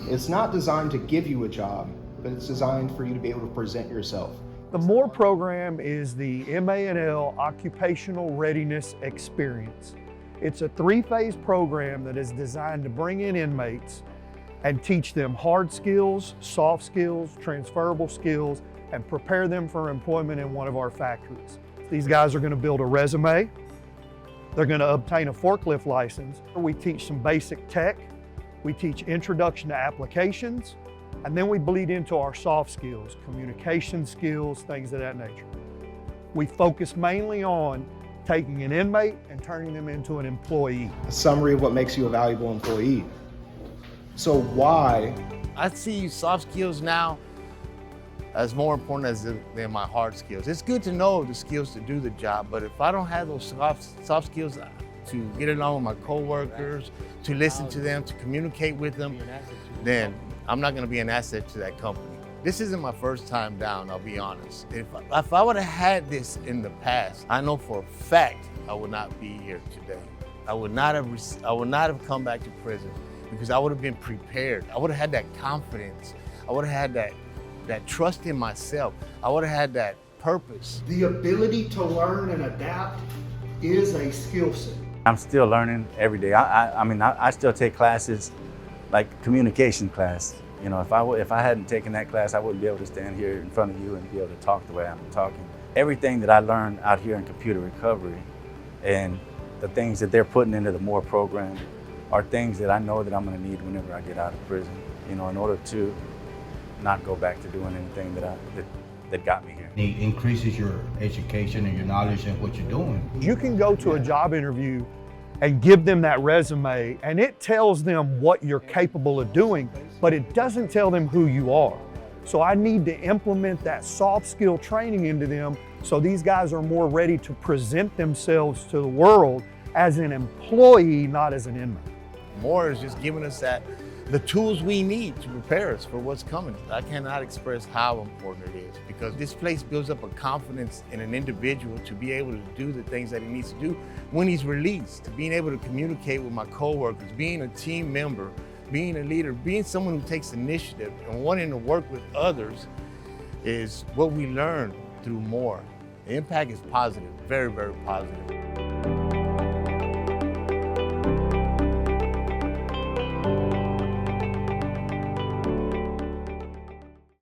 It's not designed to give you a job, but it's designed for you to be able to present yourself. The M.O.R.E program is the MAL Occupational Readiness Experience. It's a 3-phase program that is designed to bring in inmates and teach them hard skills, soft skills, transferable skills, and prepare them for employment in one of our factories. These guys are going to build a resume. They're going to obtain a forklift license. We teach some basic tech. We teach introduction to applications. And then we bleed into our soft skills, communication skills, things of that nature. We focus mainly on taking an inmate and turning them into an employee. A summary of what makes you a valuable employee. So why? I see soft skills now as more important than my hard skills. It's good to know the skills to do the job, but if I don't have those soft skills to get along with my coworkers, to listen to them, to communicate with them, then I'm not gonna be an asset to that company. This isn't my first time down, I'll be honest. If I would have had this in the past, I know for a fact I would not be here today. I would not have come back to prison because I would have been prepared. I would have had that confidence. I would have had that trust in myself. I would have had that purpose. The ability to learn and adapt is a skill set. I'm still learning every day. I mean, I still take classes like communication class. You know, if I hadn't taken that class, I wouldn't be able to stand here in front of you and be able to talk the way I'm talking. Everything that I learned out here in computer recovery and the things that they're putting into the M.O.R.E program are things that I know that I'm going to need whenever I get out of prison, you know, in order to not go back to doing anything that got me here. It increases your education and your knowledge and what you're doing. You can go to a job interview and give them that resume, and it tells them what you're capable of doing, but it doesn't tell them who you are. So I need to implement that soft skill training into them so these guys are more ready to present themselves to the world as an employee, not as an inmate. M.O.R.E is just giving us the tools we need to prepare us for what's coming. I cannot express how important it is because this place builds up a confidence in an individual to be able to do the things that he needs to do when he's released, to being able to communicate with my coworkers, being a team member, being a leader, being someone who takes initiative and wanting to work with others is what we learn through M.O.R.E. The impact is positive, very, very positive.